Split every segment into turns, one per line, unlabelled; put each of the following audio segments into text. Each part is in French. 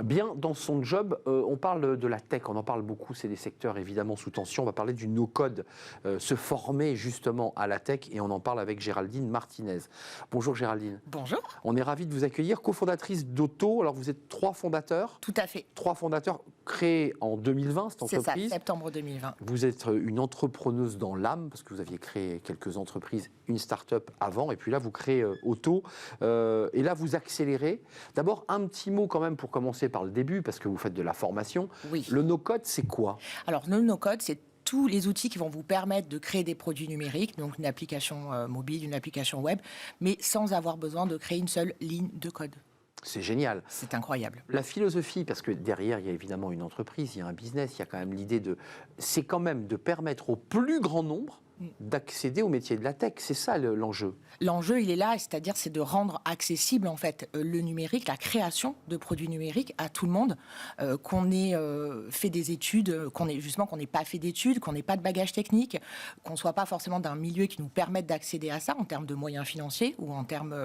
bien dans son job. On parle de la tech, on en parle beaucoup, c'est des secteurs évidemment sous tension. On va parler du no-code, se former justement à la tech, et on en parle avec Géraldine Martinez. Bonjour Géraldine.
Bonjour.
On est ravis de vous accueillir, cofondatrice d'Auto. Alors vous êtes 3 fondateurs.
Tout à fait.
3 fondateurs créés en 2020, cette entreprise.
C'est ça, septembre 2020.
Vous êtes une entrepreneuse dans l'âme, parce que vous aviez créé quelques entreprises, une start-up avant, et puis là vous créez Auto. Et là vous accélérez. D'abord un petit mot quand même pour commencer par le début, parce que vous faites de la formation.
Oui.
Le no-code, c'est quoi?
Alors le no-code, c'est tous les outils qui vont vous permettre de créer des produits numériques, donc une application mobile, une application web, mais sans avoir besoin de créer une seule ligne de code.
C'est génial.
C'est incroyable.
La philosophie, parce que derrière, il y a évidemment une entreprise, il y a un business, il y a quand même l'idée de... C'est quand même de permettre au plus grand nombre d'accéder au métier de la tech. C'est ça l'enjeu.
L'enjeu, il est là, c'est-à-dire c'est de rendre accessible en fait le numérique, la création de produits numériques à tout le monde, qu'on ait fait des études, qu'on n'ait pas fait d'études, qu'on n'ait pas de bagage technique, qu'on soit pas forcément d'un milieu qui nous permette d'accéder à ça en termes de moyens financiers ou en termes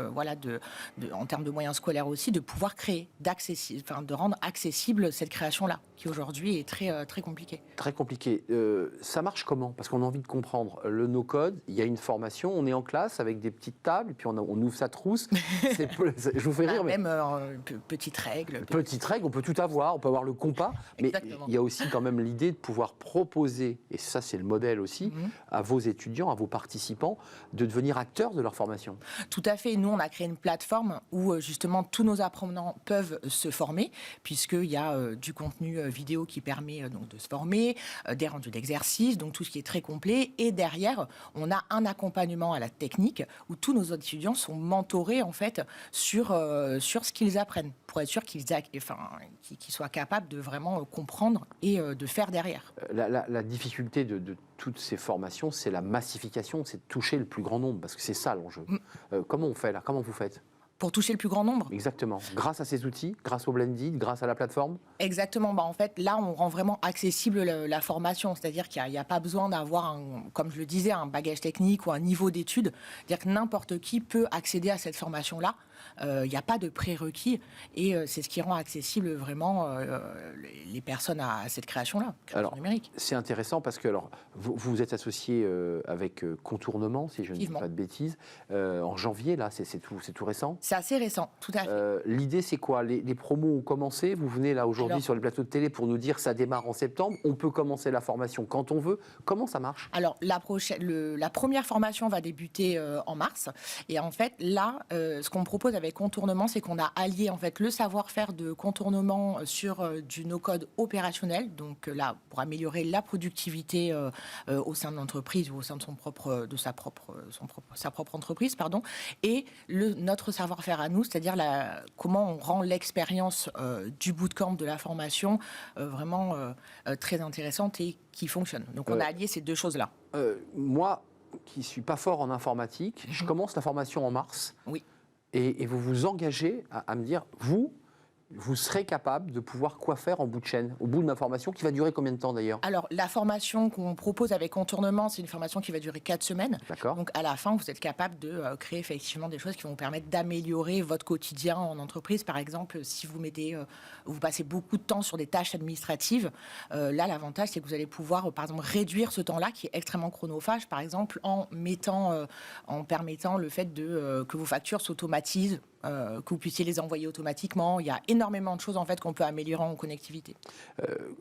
en termes de moyens scolaires aussi, de pouvoir créer, de rendre accessible cette création-là, qui aujourd'hui est très très compliquée.
Très compliqué. Ça marche comment? Parce qu'on a envie de comprendre. Le no-code, il y a une formation, on est en classe avec des petites tables, et puis on ouvre sa trousse. Je vous fais rire, mais...
Même petites règles.
Petites règles, on peut tout avoir, on peut avoir le compas, mais
Exactement.
il y a aussi quand même l'idée de pouvoir proposer, et ça c'est le modèle aussi, à vos étudiants, à vos participants, de devenir acteurs de leur formation.
Tout à fait. Nous, on a créé une plateforme où justement tous nos apprenants peuvent se former, puisqu'il y a du contenu vidéo qui permet donc de se former, des rendus d'exercices, donc tout ce qui est très complet, et derrière, on a un accompagnement à la technique où tous nos étudiants sont mentorés en fait sur ce qu'ils apprennent pour être sûr qu'ils soient capables de vraiment comprendre et de faire derrière.
La difficulté de toutes ces formations, c'est la massification, c'est de toucher le plus grand nombre, parce que c'est ça l'enjeu. Comment on fait là? Comment vous faites?
Pour toucher le plus grand nombre.
Exactement. Grâce à ces outils, grâce au Blended, grâce à la plateforme.
Exactement. En fait, là, on rend vraiment accessible la formation. C'est-à-dire qu'il n'y a pas besoin d'avoir, comme je le disais, un bagage technique ou un niveau d'études. C'est-à-dire que n'importe qui peut accéder à cette formation-là. Il n'y a pas de prérequis. Et c'est ce qui rend accessible vraiment les personnes à cette création-là, création numérique.
C'est intéressant parce que vous êtes associé avec Contournement, si je ne dis pas de bêtises, en janvier, là, c'est tout récent.
C'est assez récent, tout à fait.
L'idée, c'est quoi? Les promos ont commencé. Vous venez là aujourd'hui sur les plateaux de télé pour nous dire que ça démarre en septembre. On peut commencer la formation quand on veut. Comment ça marche?
Alors, la première formation va débuter en mars. Et en fait, là, ce qu'on propose avec Contournement, c'est qu'on a allié en fait le savoir-faire de Contournement sur du no-code opérationnel. Donc là, pour améliorer la productivité au sein de l'entreprise ou au sein de sa propre entreprise, pardon. Et notre savoir-faire à nous, c'est-à-dire comment on rend l'expérience du bootcamp, de la formation, vraiment très intéressante et qui fonctionne. Donc on a allié ces deux choses-là.
Moi, qui ne suis pas fort en informatique, je commence la formation en mars.
Oui.
Et vous vous engagez à me dire, vous serez capable de pouvoir quoi faire en bout de chaîne, au bout de ma formation, qui va durer combien de temps d'ailleurs?
Alors, la formation qu'on propose avec Contournement, c'est une formation qui va durer 4 semaines.
D'accord.
Donc, à la fin, vous êtes capable de créer effectivement des choses qui vont vous permettre d'améliorer votre quotidien en entreprise. Par exemple, si vous passez beaucoup de temps sur des tâches administratives, là, l'avantage, c'est que vous allez pouvoir, par exemple, réduire ce temps-là qui est extrêmement chronophage, par exemple, en permettant le fait que vos factures s'automatisent, que vous puissiez les envoyer automatiquement. Il y a énormément de choses en fait qu'on peut améliorer en connectivité.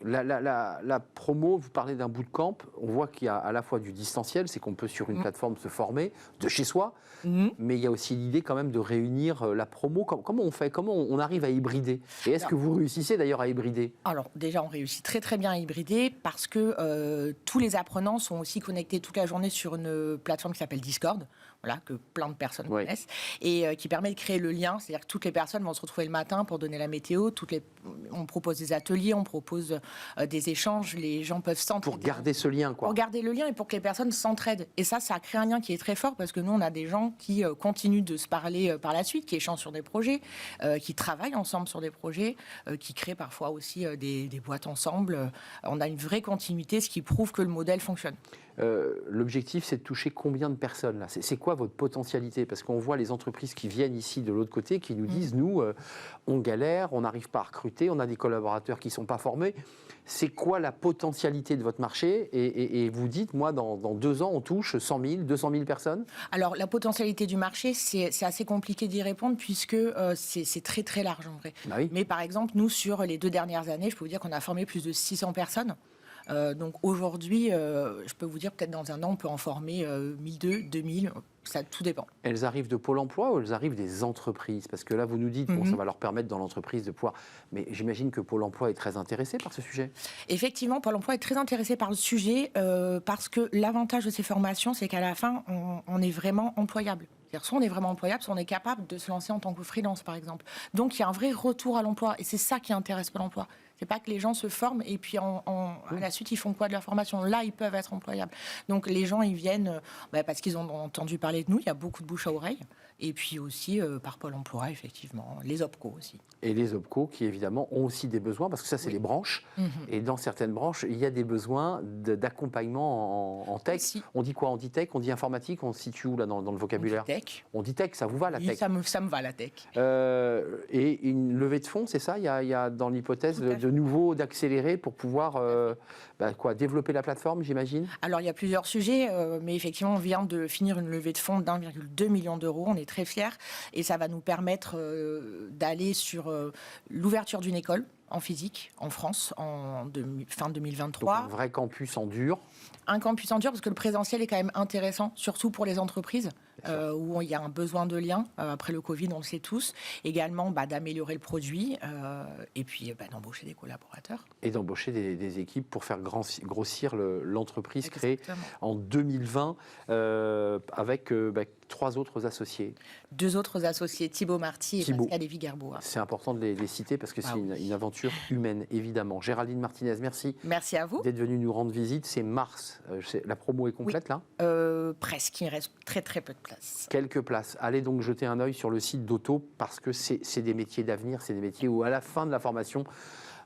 La promo, vous parlez d'un bootcamp, on voit qu'il y a à la fois du distanciel, c'est qu'on peut sur une plateforme se former de chez soi, mais il y a aussi l'idée quand même de réunir la promo. Comment on fait? Comment on arrive à hybrider? Et est-ce que vous réussissez d'ailleurs à hybrider?
Alors déjà, on réussit très très bien à hybrider parce que tous les apprenants sont aussi connectés toute la journée sur une plateforme qui s'appelle Discord, voilà, que plein de personnes connaissent, et qui permet de créer le lien, c'est-à-dire que toutes les personnes vont se retrouver le matin pour donner la météo, on propose des ateliers, on propose des échanges, les gens peuvent s'entraider.
Pour garder ce lien, quoi.
Pour garder le lien et pour que les personnes s'entraident. Et ça crée un lien qui est très fort parce que nous, on a des gens qui continuent de se parler par la suite, qui échangent sur des projets, qui travaillent ensemble sur des projets, qui créent parfois aussi des boîtes ensemble. On a une vraie continuité, ce qui prouve que le modèle fonctionne.
L'objectif, c'est de toucher combien de personnes là? C'est quoi votre potentialité? Parce qu'on voit les entreprises qui viennent ici de l'autre côté, qui nous disent, nous, on galère, on n'arrive pas à recruter, on a des collaborateurs qui ne sont pas formés. C'est quoi la potentialité de votre marché? Et vous dites, moi, dans 2 ans, on touche 100 000, 200 000 personnes?
Alors, la potentialité du marché, c'est assez compliqué d'y répondre puisque c'est très, très large en vrai.
Bah oui.
Mais par exemple, nous, sur les 2 dernières années, je peux vous dire qu'on a formé plus de 600 personnes. Donc aujourd'hui, je peux vous dire peut-être dans un an, on peut en former 1200, 2000, ça tout dépend.
Elles arrivent de Pôle emploi ou elles arrivent des entreprises? Parce que là, vous nous dites, bon, ça va leur permettre dans l'entreprise de pouvoir... Mais j'imagine que Pôle emploi est très intéressé par ce sujet.
Effectivement, Pôle emploi est très intéressé par le sujet parce que l'avantage de ces formations, c'est qu'à la fin, on est vraiment employable. C'est-à-dire, soit on est vraiment employable, soit on est capable de se lancer en tant que freelance, par exemple. Donc, il y a un vrai retour à l'emploi et c'est ça qui intéresse Pôle emploi. C'est pas que les gens se forment et puis à la suite, ils font quoi de leur formation? Là, ils peuvent être employables. Donc, les gens, ils viennent parce qu'ils ont entendu parler de nous. Il y a beaucoup de bouche à oreille. Et puis aussi par Pôle emploi, effectivement. Les OPCO aussi.
Et les OPCO qui, évidemment, ont aussi des besoins, parce que ça, c'est les branches. Et dans certaines branches, il y a des besoins d'accompagnement en tech.
Aussi.
On dit quoi? On dit tech? On dit informatique? On se situe où là, dans le vocabulaire?
On dit tech.
On dit tech, ça vous va, la
Oui,
tech?
ça me va, la tech.
Et une levée de fonds, c'est ça? Il y a dans l'hypothèse de nouveau d'accélérer pour pouvoir développer la plateforme, j'imagine?
Alors, il y a plusieurs sujets, mais effectivement, on vient de finir une levée de fonds d'1,2 million d'euros. On est très fiers et ça va nous permettre d'aller sur l'ouverture d'une école en physique en France fin 2023.
Donc un vrai campus en dur.
Un campus en dur parce que le présentiel est quand même intéressant, surtout pour les entreprises où il y a un besoin de lien. Après le Covid, on le sait tous. Également d'améliorer le produit et puis d'embaucher des collaborateurs.
Et d'embaucher des équipes pour faire grossir l'entreprise créée
Exactement.
en 2020 avec 3 autres associés.
2 autres associés, Thibaut Marty et Pascal Lévy-Gerbois.
C'est important de les citer parce que c'est une aventure humaine, évidemment. Géraldine Martinez, merci.
Merci à vous.
D'être venue nous rendre visite. C'est mars. La promo est complète, là?
Presque. Il reste très, très peu de place.
Quelques places. Allez donc jeter un œil sur le site d'Auto parce que c'est des métiers d'avenir. C'est des métiers où, à la fin de la formation,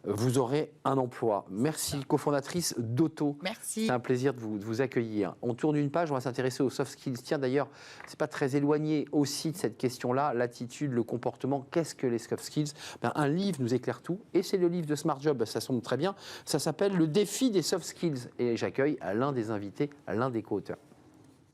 vous aurez un emploi. Merci, cofondatrice d'Auto.
Merci.
C'est un plaisir de vous accueillir. On tourne une page, on va s'intéresser aux soft skills. Tiens, d'ailleurs, c'est pas très éloigné aussi de cette question-là, l'attitude, le comportement. Qu'est-ce que les soft skills? Un livre nous éclaire tout, et c'est le livre de Smart Job, ça sonne très bien. Ça s'appelle Le défi des soft skills. Et j'accueille l'un des invités, l'un des co-auteurs.